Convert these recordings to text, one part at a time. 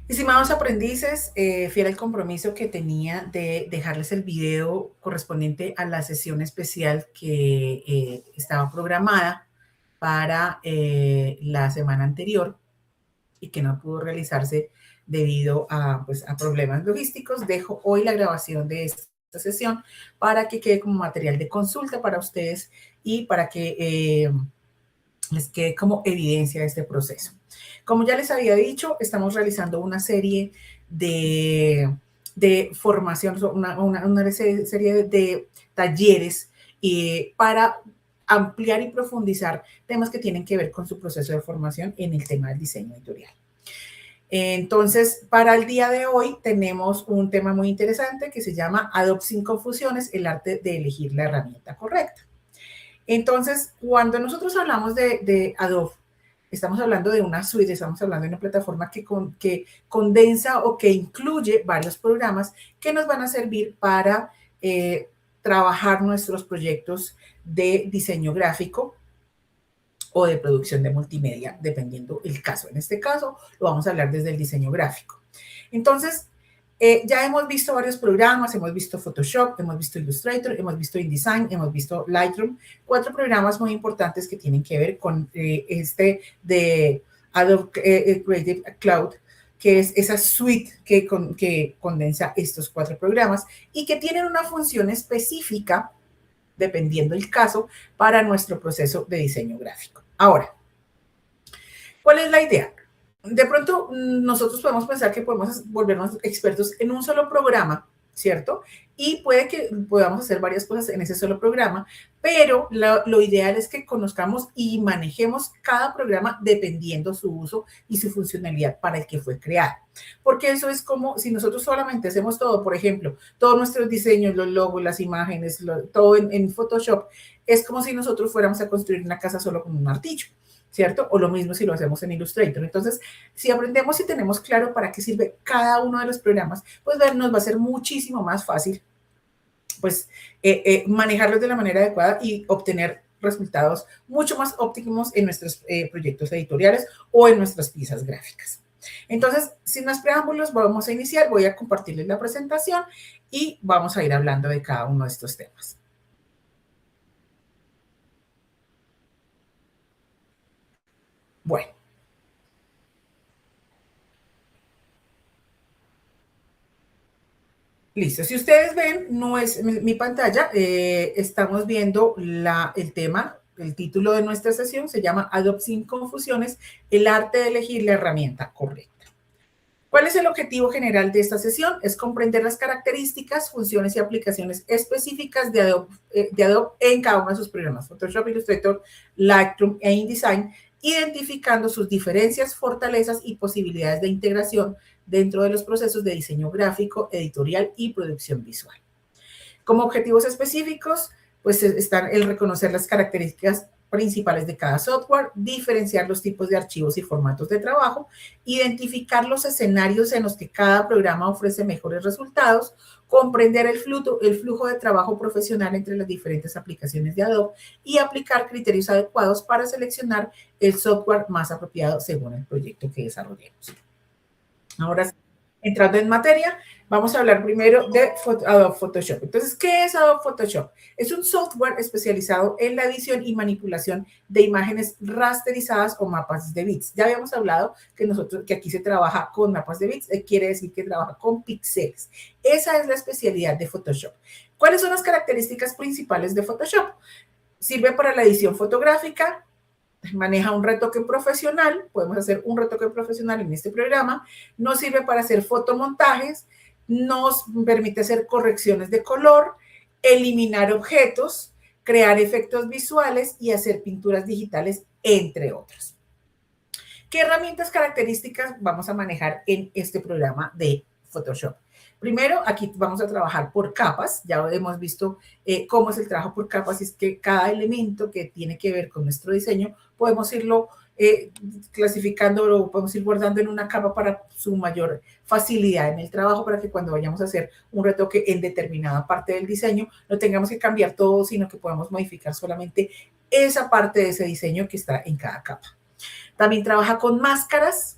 Estimados aprendices, fiel al compromiso que tenía de dejarles el video correspondiente a la sesión especial que estaba programada para la semana anterior y que no pudo realizarse debido a, pues, a problemas logísticos, dejo hoy la grabación de esta sesión para que quede como material de consulta para ustedes y para que les quede como evidencia de este proceso. Como ya les había dicho, estamos realizando una serie de formación, una serie de talleres para ampliar y profundizar temas que tienen que ver con su proceso de formación en el tema del diseño editorial. Entonces, para el día de hoy tenemos un tema muy interesante que se llama Adobe sin confusiones, el arte de elegir la herramienta correcta. Entonces, cuando nosotros hablamos de Adobe, estamos hablando de una suite, estamos hablando de una plataforma que condensa o que incluye varios programas que nos van a servir para trabajar nuestros proyectos de diseño gráfico o de producción de multimedia, dependiendo el caso. En este caso, lo vamos a hablar desde el diseño gráfico. Entonces, ya hemos visto varios programas, hemos visto Photoshop, hemos visto Illustrator, hemos visto InDesign, hemos visto Lightroom, 4 programas muy importantes que tienen que ver con este de Adobe Creative Cloud, que es esa suite que condensa estos 4 programas y que tienen una función específica, dependiendo del caso, para nuestro proceso de diseño gráfico. Ahora, ¿cuál es la idea? De pronto nosotros podemos pensar que podemos volvernos expertos en un solo programa, ¿cierto? Y puede que podamos hacer varias cosas en ese solo programa, pero lo ideal es que conozcamos y manejemos cada programa dependiendo su uso y su funcionalidad para el que fue creado. Porque eso es como si nosotros solamente hacemos todo, por ejemplo, todos nuestros diseños, los logos, las imágenes, todo en Photoshop, es como si nosotros fuéramos a construir una casa solo con un martillo, ¿cierto? O lo mismo si lo hacemos en Illustrator. Entonces, si aprendemos y tenemos claro para qué sirve cada uno de los programas, pues nos va a ser muchísimo más fácil, pues, manejarlos de la manera adecuada y obtener resultados mucho más óptimos en nuestros proyectos editoriales o en nuestras piezas gráficas. Entonces, sin más preámbulos, vamos a iniciar. Voy a compartirles la presentación y vamos a ir hablando de cada uno de estos temas. Bueno. Listo, si ustedes ven, no es mi pantalla, estamos viendo el tema, el título de nuestra sesión se llama Adobe sin confusiones, el arte de elegir la herramienta correcta. ¿Cuál es el objetivo general de esta sesión? Es comprender las características, funciones y aplicaciones específicas de Adobe en cada uno de sus programas, Photoshop, Illustrator, Lightroom e InDesign, identificando sus diferencias, fortalezas y posibilidades de integración dentro de los procesos de diseño gráfico, editorial y producción visual. Como objetivos específicos, pues están el reconocer las características principales de cada software, diferenciar los tipos de archivos y formatos de trabajo, identificar los escenarios en los que cada programa ofrece mejores resultados, comprender el flujo de trabajo profesional entre las diferentes aplicaciones de Adobe y aplicar criterios adecuados para seleccionar el software más apropiado según el proyecto que desarrollemos. Ahora, entrando en materia, vamos a hablar primero de Adobe Photoshop. Entonces, ¿qué es Adobe Photoshop? Es un software especializado en la edición y manipulación de imágenes rasterizadas o mapas de bits. Ya habíamos hablado que aquí se trabaja con mapas de bits, quiere decir que trabaja con píxeles. Esa es la especialidad de Photoshop. ¿Cuáles son las características principales de Photoshop? Sirve para la edición fotográfica, maneja un retoque profesional, podemos hacer un retoque profesional en este programa, nos sirve para hacer fotomontajes, nos permite hacer correcciones de color, eliminar objetos, crear efectos visuales y hacer pinturas digitales, entre otros. ¿Qué herramientas características vamos a manejar en este programa de Photoshop? Primero, aquí vamos a trabajar por capas. Ya hemos visto cómo es el trabajo por capas. Y es que cada elemento que tiene que ver con nuestro diseño, podemos irlo clasificando, lo podemos ir guardando en una capa para su mayor facilidad en el trabajo, para que cuando vayamos a hacer un retoque en determinada parte del diseño, no tengamos que cambiar todo, sino que podamos modificar solamente esa parte de ese diseño que está en cada capa. También trabaja con máscaras,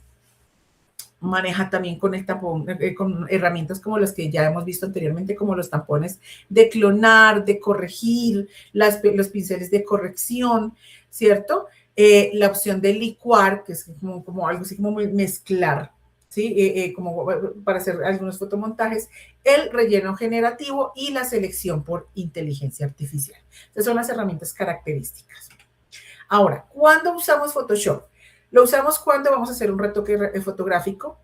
maneja también con el tampón, con herramientas como las que ya hemos visto anteriormente, como los tampones de clonar, de corregir, los pinceles de corrección, ¿cierto? La opción de licuar, que es como algo así como mezclar, ¿sí? Como para hacer algunos fotomontajes, el relleno generativo y la selección por inteligencia artificial. Esas son las herramientas características. Ahora, ¿cuándo usamos Photoshop? Lo usamos cuando vamos a hacer un retoque fotográfico,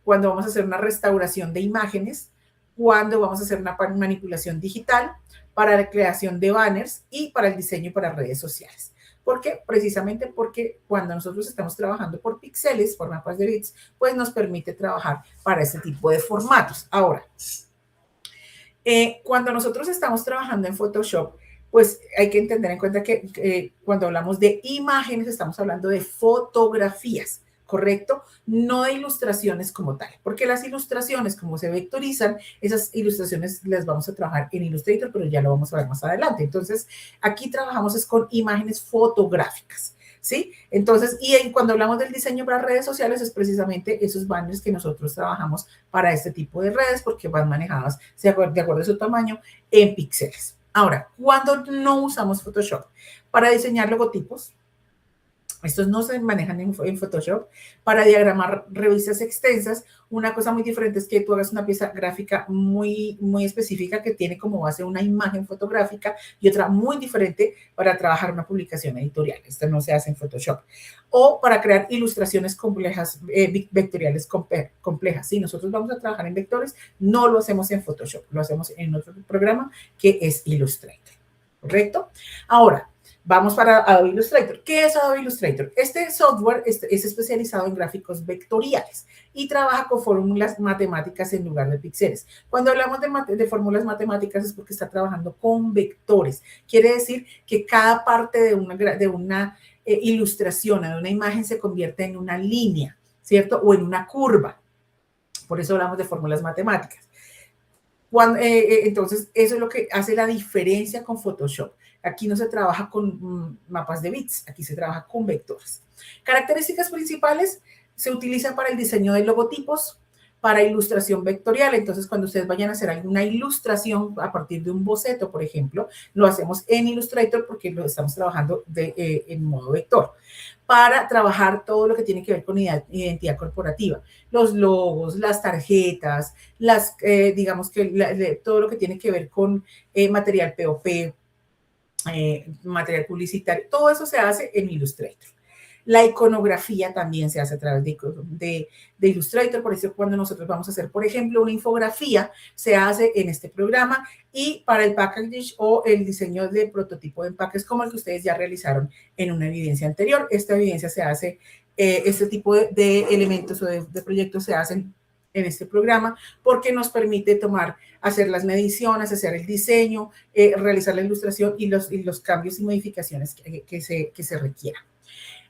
cuando vamos a hacer una restauración de imágenes, cuando vamos a hacer una manipulación digital, para la creación de banners y para el diseño para redes sociales. ¿Por qué? Precisamente porque cuando nosotros estamos trabajando por píxeles, por mapas de bits, pues nos permite trabajar para ese tipo de formatos. Ahora, cuando nosotros estamos trabajando en Photoshop, pues hay que tener en cuenta que cuando hablamos de imágenes, estamos hablando de fotografías, ¿correcto? No de ilustraciones como tal, porque las ilustraciones, como se vectorizan, esas ilustraciones las vamos a trabajar en Illustrator, pero ya lo vamos a ver más adelante. Entonces, aquí trabajamos es con imágenes fotográficas. ¿Sí? Entonces, cuando hablamos del diseño para redes sociales, es precisamente esos banners que nosotros trabajamos para este tipo de redes, porque van manejadas de acuerdo a su tamaño en píxeles. Ahora, ¿cuándo no usamos Photoshop? Para diseñar logotipos. Estos no se manejan en Photoshop. Para diagramar revistas extensas, una cosa muy diferente es que tú hagas una pieza gráfica muy, muy específica que tiene como base una imagen fotográfica y otra muy diferente para trabajar una publicación editorial. Esto no se hace en Photoshop. O para crear ilustraciones complejas, vectoriales complejas. Si nosotros vamos a trabajar en vectores, no lo hacemos en Photoshop, lo hacemos en otro programa que es Illustrator. ¿Correcto? Ahora, vamos para Adobe Illustrator. ¿Qué es Adobe Illustrator? Este software es especializado en gráficos vectoriales y trabaja con fórmulas matemáticas en lugar de píxeles. Cuando hablamos de fórmulas matemáticas es porque está trabajando con vectores. Quiere decir que cada parte de una ilustración, de una imagen, se convierte en una línea, ¿cierto? O en una curva. Por eso hablamos de fórmulas matemáticas. Entonces, eso es lo que hace la diferencia con Photoshop. Aquí no se trabaja con mapas de bits, aquí se trabaja con vectores. Características principales: se utiliza para el diseño de logotipos, para ilustración vectorial. Entonces, cuando ustedes vayan a hacer alguna ilustración a partir de un boceto, por ejemplo, lo hacemos en Illustrator porque lo estamos trabajando en modo vector. Para trabajar todo lo que tiene que ver con identidad corporativa, los logos, las tarjetas, digamos que todo lo que tiene que ver con material POP, material publicitario, todo eso se hace en Illustrator. La iconografía también se hace a través de Illustrator, por eso cuando nosotros vamos a hacer, por ejemplo, una infografía, se hace en este programa. Y para el package o el diseño de prototipo de empaques, como el que ustedes ya realizaron en una evidencia anterior, esta evidencia se hace, este tipo de elementos o de proyectos se hacen en este programa porque nos permite hacer las mediciones, hacer el diseño, realizar la ilustración y los cambios y modificaciones que se requieran.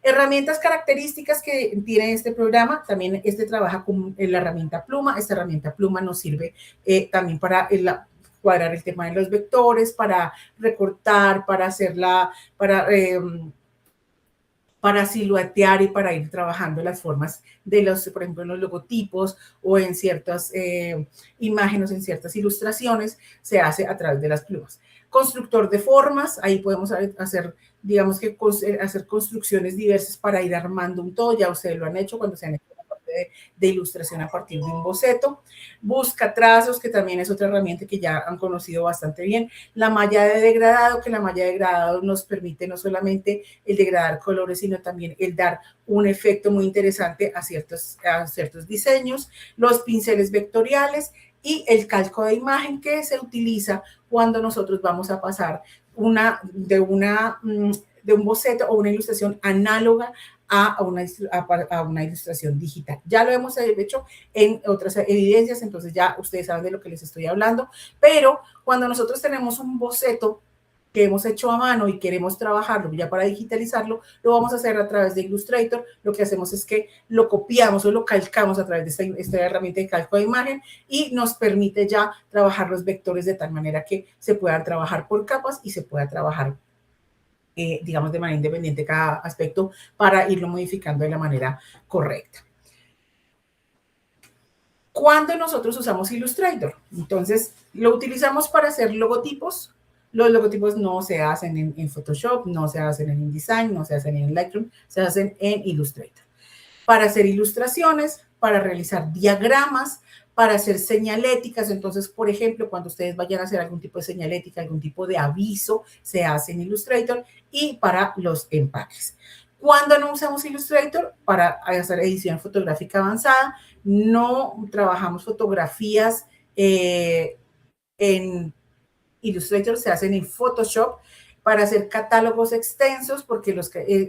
Herramientas características que tiene este programa: también trabaja con la herramienta pluma. Esta herramienta pluma nos sirve también para cuadrar el tema de los vectores, para recortar, para siluetear y para ir trabajando las formas por ejemplo, en los logotipos o en ciertas imágenes, en ciertas ilustraciones, se hace a través de las plumas. Constructor de formas: ahí podemos hacer, digamos que hacer construcciones diversas para ir armando un todo. Ya ustedes lo han hecho cuando se han hecho la parte de ilustración a partir de un boceto. Busca trazos, que también es otra herramienta que ya han conocido bastante bien. La malla de degradado, que la malla de degradado nos permite no solamente el degradar colores, sino también el dar un efecto muy interesante a ciertos diseños. Los pinceles vectoriales y el calco de imagen, que se utiliza cuando nosotros vamos a pasar de un boceto o una ilustración análoga a una ilustración digital. Ya lo hemos hecho en otras evidencias, entonces ya ustedes saben de lo que les estoy hablando, pero cuando nosotros tenemos un boceto que hemos hecho a mano y queremos trabajarlo ya para digitalizarlo, lo vamos a hacer a través de Illustrator. Lo que hacemos es que lo copiamos o lo calcamos a través de esta herramienta de calco de imagen y nos permite ya trabajar los vectores de tal manera que se puedan trabajar por capas y se pueda trabajar, digamos, de manera independiente cada aspecto para irlo modificando de la manera correcta. ¿Cuándo nosotros usamos Illustrator? Entonces, lo utilizamos para hacer logotipos. Los logotipos no se hacen en Photoshop, no se hacen en InDesign, no se hacen en Lightroom, se hacen en Illustrator. Para hacer ilustraciones, para realizar diagramas, para hacer señaléticas. Entonces, por ejemplo, cuando ustedes vayan a hacer algún tipo de señalética, algún tipo de aviso, se hace en Illustrator, y para los empaques. Cuando no usamos Illustrator para hacer edición fotográfica avanzada, no trabajamos fotografías en Illustrator, se hacen en Photoshop para hacer catálogos extensos, porque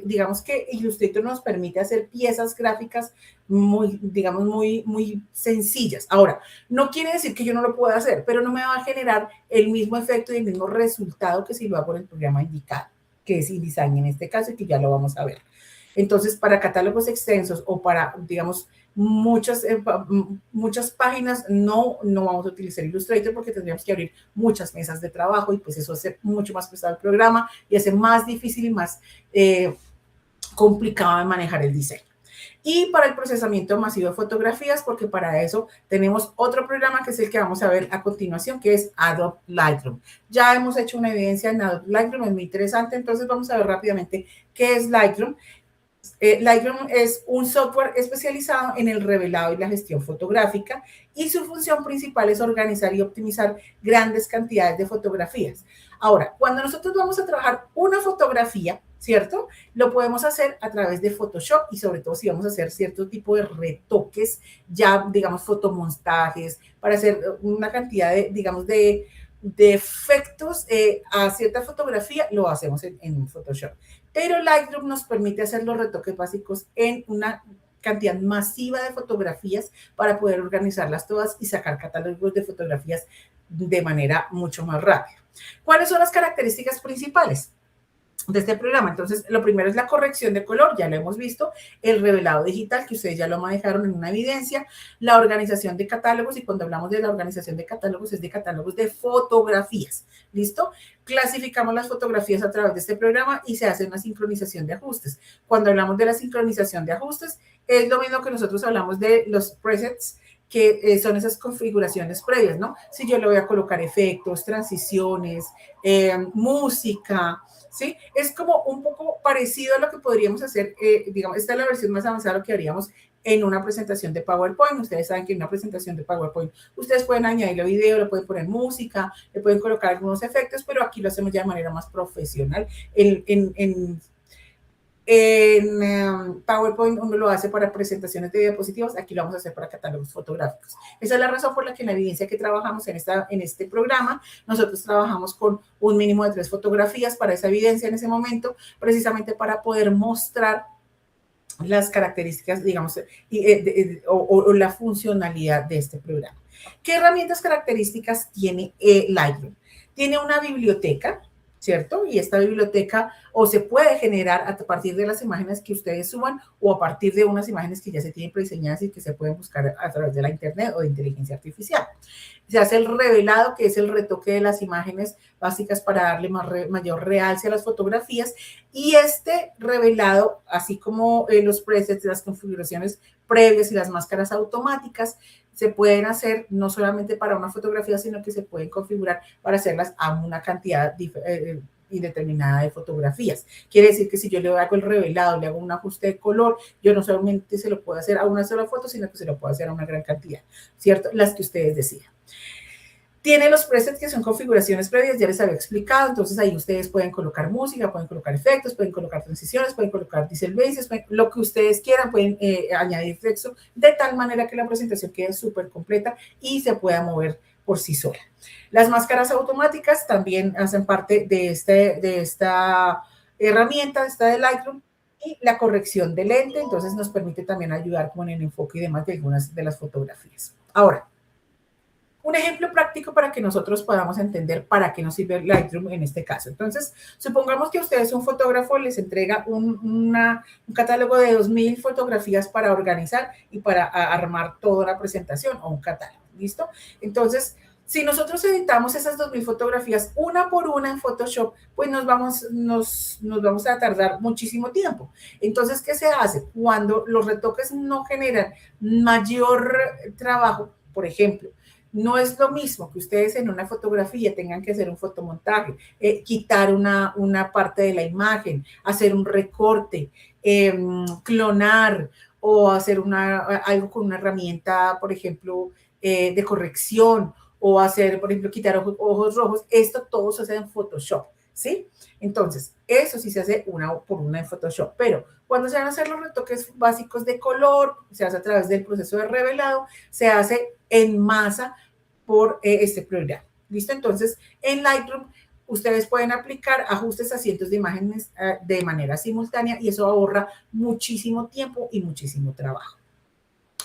digamos que Illustrator nos permite hacer piezas gráficas muy, digamos, muy sencillas. Ahora, no quiere decir que yo no lo pueda hacer, pero no me va a generar el mismo efecto y el mismo resultado que si lo hago en el programa indicado, que es InDesign en este caso, y que ya lo vamos a ver. Entonces, para catálogos extensos o para, digamos, muchas páginas, no vamos a utilizar Illustrator porque tendríamos que abrir muchas mesas de trabajo y pues eso hace mucho más pesado el programa y hace más difícil y más complicado de manejar el diseño. Y para el procesamiento masivo de fotografías, porque para eso tenemos otro programa que es el que vamos a ver a continuación, que es Adobe Lightroom. Ya hemos hecho una evidencia en Adobe Lightroom, es muy interesante, entonces vamos a ver rápidamente qué es Lightroom. Lightroom es un software especializado en el revelado y la gestión fotográfica y su función principal es organizar y optimizar grandes cantidades de fotografías. Ahora, cuando nosotros vamos a trabajar una fotografía, ¿cierto? Lo podemos hacer a través de Photoshop y sobre todo si vamos a hacer cierto tipo de retoques, ya digamos fotomontajes, para hacer una cantidad de, digamos, de efectos a cierta fotografía, lo hacemos en Photoshop. Pero Lightroom nos permite hacer los retoques básicos en una cantidad masiva de fotografías para poder organizarlas todas y sacar catálogos de fotografías de manera mucho más rápida. ¿Cuáles son las características principales de este programa? Entonces, lo primero es la corrección de color, ya lo hemos visto, el revelado digital, que ustedes ya lo manejaron en una evidencia, la organización de catálogos, y cuando hablamos de la organización de catálogos, es de catálogos de fotografías, ¿listo? Clasificamos las fotografías a través de este programa y se hace una sincronización de ajustes. Cuando hablamos de la sincronización de ajustes, es lo mismo que nosotros hablamos de los presets, que son esas configuraciones previas, ¿no? Si yo le voy a colocar efectos, transiciones, música, ¿sí? Es como un poco parecido a lo que podríamos hacer, digamos, esta es la versión más avanzada de lo que haríamos en una presentación de PowerPoint. Ustedes saben que en una presentación de PowerPoint ustedes pueden añadirle video, le pueden poner música, le pueden colocar algunos efectos, pero aquí lo hacemos ya de manera más profesional. En PowerPoint uno lo hace para presentaciones de diapositivas, aquí lo vamos a hacer para catálogos fotográficos. Esa es la razón por la que en la evidencia que trabajamos en este programa, nosotros trabajamos con un mínimo de 3 fotografías para esa evidencia en ese momento, precisamente para poder mostrar las características, digamos, o la funcionalidad de este programa. ¿Qué herramientas características tiene Lightroom? Tiene una biblioteca, ¿cierto? Y esta biblioteca o se puede generar a partir de las imágenes que ustedes suban o a partir de unas imágenes que ya se tienen prediseñadas y que se pueden buscar a través de la internet o de inteligencia artificial. Se hace el revelado, que es el retoque de las imágenes básicas para darle mayor realce a las fotografías, y este revelado, así como los presets, las configuraciones previas y las máscaras automáticas, se pueden hacer no solamente para una fotografía, sino que se pueden configurar para hacerlas a una cantidad indeterminada de fotografías. Quiere decir que si yo le hago el revelado, le hago un ajuste de color, yo no solamente se lo puedo hacer a una sola foto, sino que se lo puedo hacer a una gran cantidad, ¿cierto? Las que ustedes decidan. Tiene los presets que son configuraciones previas, ya les había explicado, entonces ahí ustedes pueden colocar música, pueden colocar efectos, pueden colocar transiciones, pueden colocar diesel bases, lo que ustedes quieran, pueden añadir texto, de tal manera que la presentación quede súper completa y se pueda mover por sí sola. Las máscaras automáticas también hacen parte de esta herramienta, de Lightroom, y la corrección de lente, entonces nos permite también ayudar con el enfoque y demás de algunas de las fotografías. Ahora, un ejemplo práctico para que nosotros podamos entender para qué nos sirve Lightroom en este caso. Entonces, supongamos que ustedes, un fotógrafo, les entrega un catálogo de 2,000 fotografías para organizar y para armar toda la presentación o un catálogo, ¿listo? Entonces, Si nosotros editamos esas 2000 fotografías una por una en Photoshop, pues nos vamos a tardar muchísimo tiempo. Entonces, ¿qué se hace? Cuando los retoques no generan mayor trabajo, por ejemplo, no es lo mismo que ustedes en una fotografía tengan que hacer un fotomontaje, quitar una parte de la imagen, hacer un recorte, clonar o hacer algo con una herramienta, por ejemplo, de corrección o hacer, por ejemplo, quitar ojos rojos. Esto todo se hace en Photoshop, ¿sí? Entonces, eso sí se hace una por una en Photoshop, pero cuando se van a hacer los retoques básicos de color, se hace a través del proceso de revelado, se hace en masa por este programa. ¿Listo? Entonces, en Lightroom, ustedes pueden aplicar ajustes a cientos de imágenes de manera simultánea y eso ahorra muchísimo tiempo y muchísimo trabajo.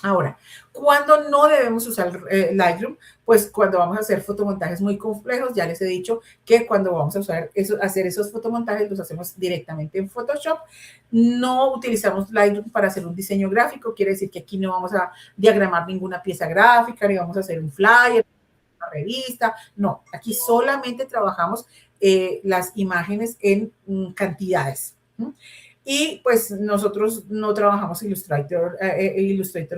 Ahora, ¿cuándo no debemos usar Lightroom? Pues cuando vamos a hacer fotomontajes muy complejos. Ya les he dicho que cuando vamos a hacer esos fotomontajes los hacemos directamente en Photoshop. No utilizamos Lightroom para hacer un diseño gráfico. Quiere decir que aquí no vamos a diagramar ninguna pieza gráfica, ni vamos a hacer un flyer, una revista. No, aquí solamente trabajamos las imágenes en cantidades. Y pues nosotros no trabajamos Illustrator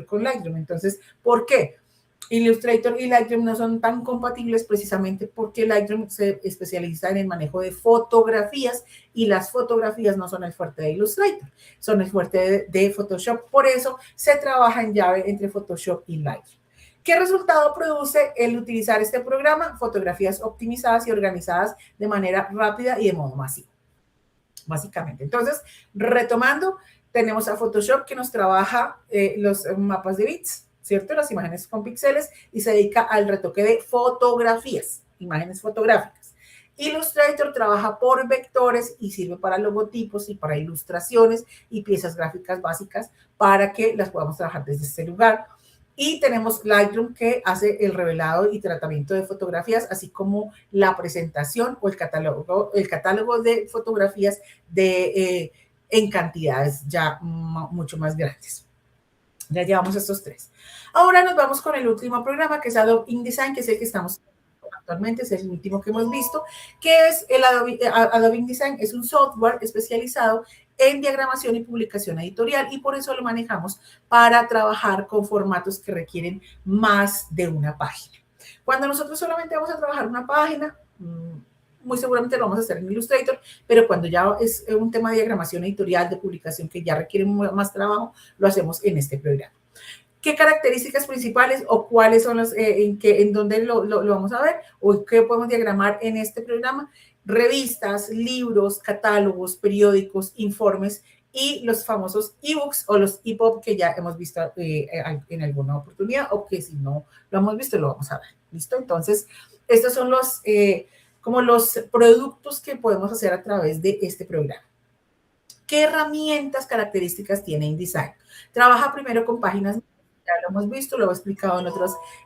con Lightroom. Entonces, ¿por qué? Illustrator y Lightroom no son tan compatibles precisamente porque Lightroom se especializa en el manejo de fotografías y las fotografías no son el fuerte de Illustrator, son el fuerte de Photoshop. Por eso se trabaja en llave entre Photoshop y Lightroom. ¿Qué resultado produce el utilizar este programa? Fotografías optimizadas y organizadas de manera rápida y de modo masivo, básicamente. Entonces, retomando, tenemos a Photoshop que nos trabaja los mapas de bits, ¿cierto? Las imágenes con píxeles y se dedica al retoque de fotografías, imágenes fotográficas. Illustrator trabaja por vectores y sirve para logotipos y para ilustraciones y piezas gráficas básicas para que las podamos trabajar desde este lugar. Y tenemos Lightroom que hace el revelado y tratamiento de fotografías, así como la presentación o el catálogo de fotografías en cantidades ya mucho más grandes. Ya llevamos estos tres. Ahora nos vamos con el último programa, que es Adobe InDesign, que es el que estamos actualmente, es el último que hemos visto, que es el Adobe InDesign. Es un software especializado en diagramación y publicación editorial y por eso lo manejamos para trabajar con formatos que requieren más de una página. Cuando nosotros solamente vamos a trabajar una página, muy seguramente lo vamos a hacer en Illustrator, pero cuando ya es un tema de diagramación editorial, de publicación que ya requiere más trabajo, lo hacemos en este programa. ¿Qué características principales o cuáles son las en dónde lo vamos a ver o qué podemos diagramar en este programa? Revistas, libros, catálogos, periódicos, informes y los famosos ebooks o los EPUB que ya hemos visto en alguna oportunidad o que si no lo hemos visto lo vamos a ver. ¿Listo? Entonces, estos son como los productos que podemos hacer a través de este programa. ¿Qué herramientas, características tiene InDesign? Trabaja primero con páginas, ya lo hemos visto, lo he explicado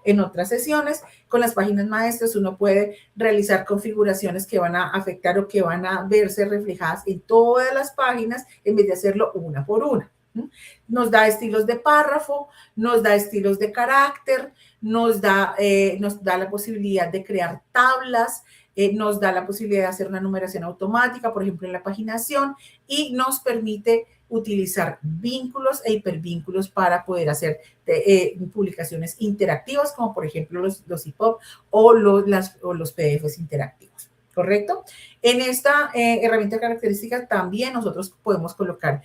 en otras sesiones. Con las páginas maestras uno puede realizar configuraciones que van a afectar o que van a verse reflejadas en todas las páginas en vez de hacerlo una por una. Nos da estilos de párrafo, nos da estilos de carácter, nos da la posibilidad de crear tablas, nos da la posibilidad de hacer una numeración automática, por ejemplo, en la paginación, y nos permite utilizar vínculos e hipervínculos para poder hacer publicaciones interactivas, como por ejemplo los EPUB o los PDFs interactivos. ¿Correcto? En esta herramienta de características también nosotros podemos colocar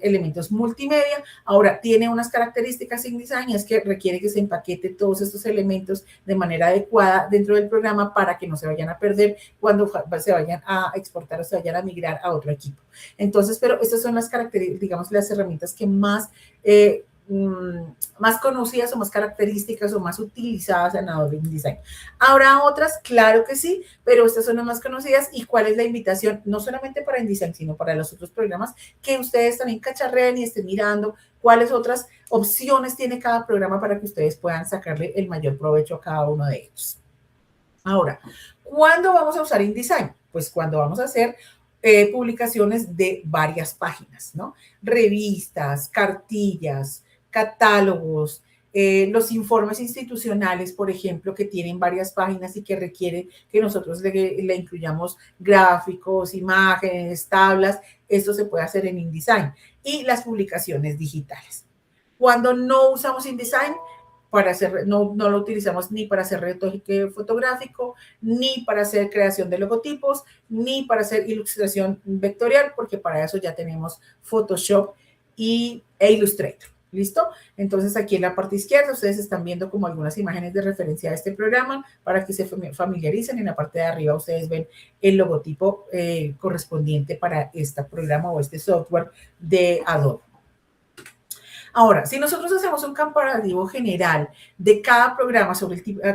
elementos multimedia. Ahora, tiene unas características InDesign y es que requiere que se empaquete todos estos elementos de manera adecuada dentro del programa para que no se vayan a perder cuando se vayan a exportar o se vayan a migrar a otro equipo. Entonces, pero estas son las características, digamos, las herramientas que más conocidas o más características o más utilizadas en Adobe InDesign. ¿Habrá otras? Claro que sí, pero estas son las más conocidas. ¿Y cuál es la invitación? No solamente para InDesign, sino para los otros programas, que ustedes también cacharreen y estén mirando cuáles otras opciones tiene cada programa para que ustedes puedan sacarle el mayor provecho a cada uno de ellos. Ahora, ¿cuándo vamos a usar InDesign? Pues cuando vamos a hacer publicaciones de varias páginas, ¿no? Revistas, cartillas, catálogos, los informes institucionales, por ejemplo, que tienen varias páginas y que requiere que nosotros le incluyamos gráficos, imágenes, tablas, esto se puede hacer en InDesign. Y las publicaciones digitales. Cuando no usamos InDesign, no lo utilizamos ni para hacer retoque fotográfico, ni para hacer creación de logotipos, ni para hacer ilustración vectorial, porque para eso ya tenemos Photoshop e Illustrator. ¿Listo? Entonces aquí en la parte izquierda ustedes están viendo como algunas imágenes de referencia de este programa para que se familiaricen. En la parte de arriba ustedes ven el logotipo correspondiente para este programa o este software de Adobe. Ahora, si nosotros hacemos un comparativo general de cada programa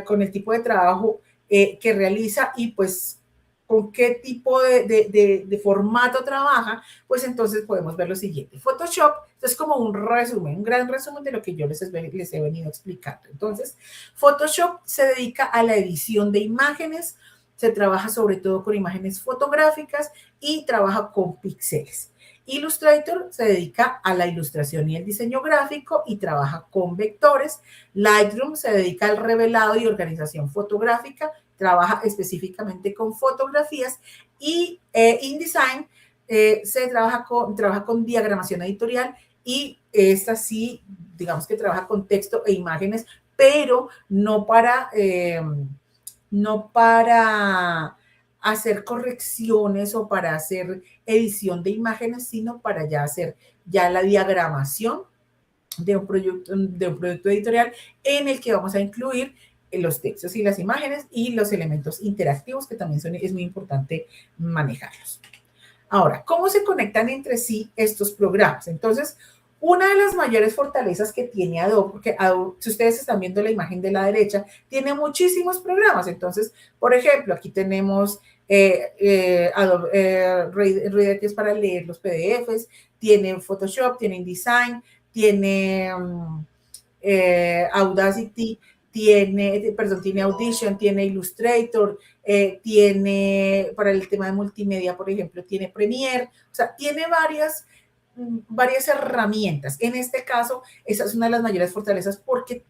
con el tipo de trabajo que realiza y pues con qué tipo de formato trabaja, pues entonces podemos ver lo siguiente. Photoshop es como un resumen, un gran resumen de lo que yo les he venido explicando. Entonces, Photoshop se dedica a la edición de imágenes, se trabaja sobre todo con imágenes fotográficas y trabaja con píxeles. Illustrator se dedica a la ilustración y el diseño gráfico y trabaja con vectores. Lightroom se dedica al revelado y organización fotográfica, trabaja específicamente con fotografías. Y InDesign se trabaja con diagramación editorial y esta sí, digamos que trabaja con texto e imágenes, pero no para hacer correcciones o para hacer edición de imágenes, sino para ya hacer ya la diagramación de un proyecto editorial en el que vamos a incluir los textos y las imágenes y los elementos interactivos que también es muy importante manejarlos. Ahora, ¿cómo se conectan entre sí estos programas? Entonces, una de las mayores fortalezas que tiene Adobe, porque Adobe, si ustedes están viendo la imagen de la derecha, tiene muchísimos programas. Entonces, por ejemplo, aquí tenemos Adobe Reader, que es para leer los PDFs, tiene Photoshop, tiene InDesign, tiene Audacity, tiene Audition, tiene Illustrator, tiene para el tema de multimedia, por ejemplo, tiene Premiere, o sea, tiene varias herramientas. En este caso, esa es una de las mayores fortalezas porque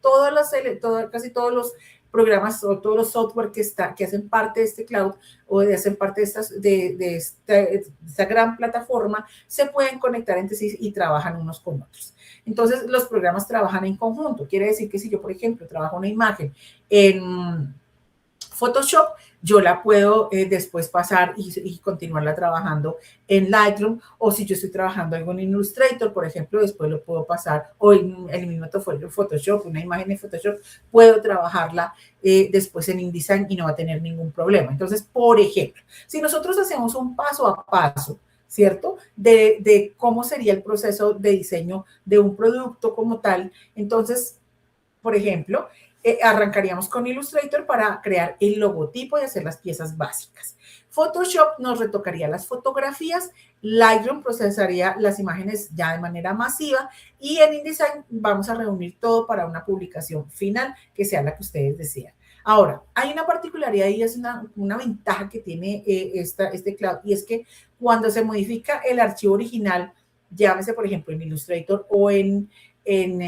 casi todos los programas o todos los software que hacen parte de este cloud o hacen parte de esta gran plataforma se pueden conectar entre sí y trabajan unos con otros. Entonces, los programas trabajan en conjunto. Quiere decir que si yo, por ejemplo, trabajo una imagen en Photoshop, yo la puedo después pasar y continuarla trabajando en Lightroom, o si yo estoy trabajando algo en Illustrator, por ejemplo, después lo puedo pasar, o en el mismo Photoshop, una imagen en Photoshop, puedo trabajarla después en InDesign y no va a tener ningún problema. Entonces, por ejemplo, si nosotros hacemos un paso a paso, ¿cierto? De cómo sería el proceso de diseño de un producto como tal, entonces, por ejemplo, arrancaríamos con Illustrator para crear el logotipo y hacer las piezas básicas. Photoshop nos retocaría las fotografías, Lightroom procesaría las imágenes ya de manera masiva y en InDesign vamos a reunir todo para una publicación final que sea la que ustedes desean. Ahora, hay una particularidad y es una ventaja que tiene este cloud y es que cuando se modifica el archivo original, llámese por ejemplo en Illustrator o en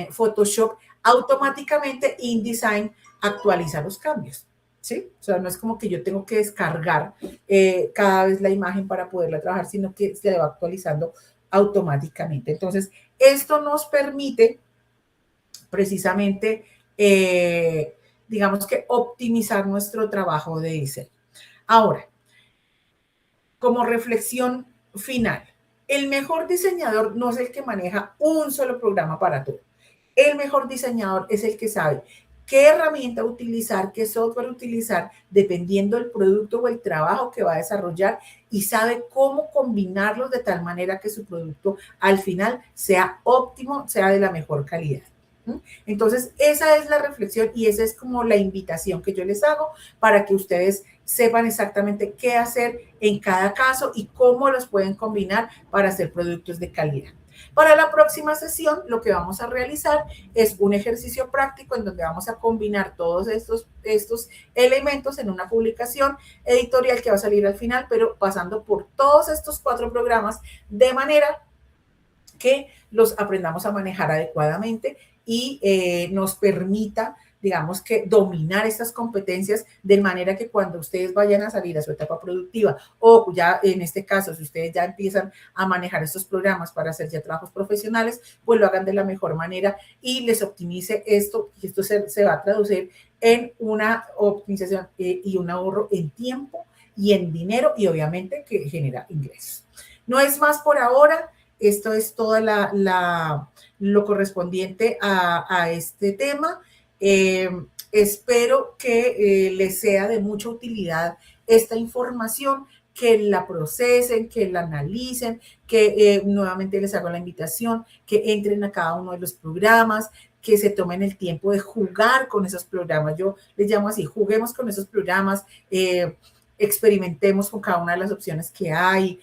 Photoshop, automáticamente InDesign actualiza los cambios, ¿sí? O sea, no es como que yo tengo que descargar cada vez la imagen para poderla trabajar, sino que se va actualizando automáticamente. Entonces, esto nos permite precisamente, digamos que optimizar nuestro trabajo de diseño. Ahora, como reflexión final, el mejor diseñador no es el que maneja un solo programa para todo. El mejor diseñador es el que sabe qué herramienta utilizar, qué software utilizar, dependiendo del producto o el trabajo que va a desarrollar y sabe cómo combinarlos de tal manera que su producto al final sea óptimo, sea de la mejor calidad. Entonces, esa es la reflexión y esa es como la invitación que yo les hago para que ustedes sepan exactamente qué hacer en cada caso y cómo los pueden combinar para hacer productos de calidad. Para la próxima sesión, lo que vamos a realizar es un ejercicio práctico en donde vamos a combinar todos estos elementos en una publicación editorial que va a salir al final, pero pasando por todos estos 4 programas de manera que los aprendamos a manejar adecuadamente y nos permita, digamos que, dominar estas competencias de manera que cuando ustedes vayan a salir a su etapa productiva o ya en este caso, si ustedes ya empiezan a manejar estos programas para hacer ya trabajos profesionales, pues lo hagan de la mejor manera y les optimice esto, y esto se va a traducir en una optimización y un ahorro en tiempo y en dinero y obviamente que genera ingresos. No es más por ahora. Esto es todo lo correspondiente a este tema. Espero que les sea de mucha utilidad esta información, que la procesen, que la analicen, que nuevamente les hago la invitación, que entren a cada uno de los programas, que se tomen el tiempo de jugar con esos programas. Yo les llamo así, juguemos con esos programas, experimentemos con cada una de las opciones que hay.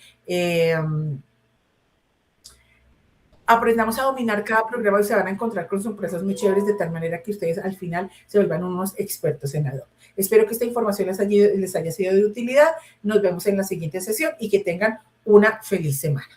Aprendamos a dominar cada programa y se van a encontrar con sorpresas muy chéveres de tal manera que ustedes al final se vuelvan unos expertos en Adobe. Espero que esta información les haya sido de utilidad. Nos vemos en la siguiente sesión y que tengan una feliz semana.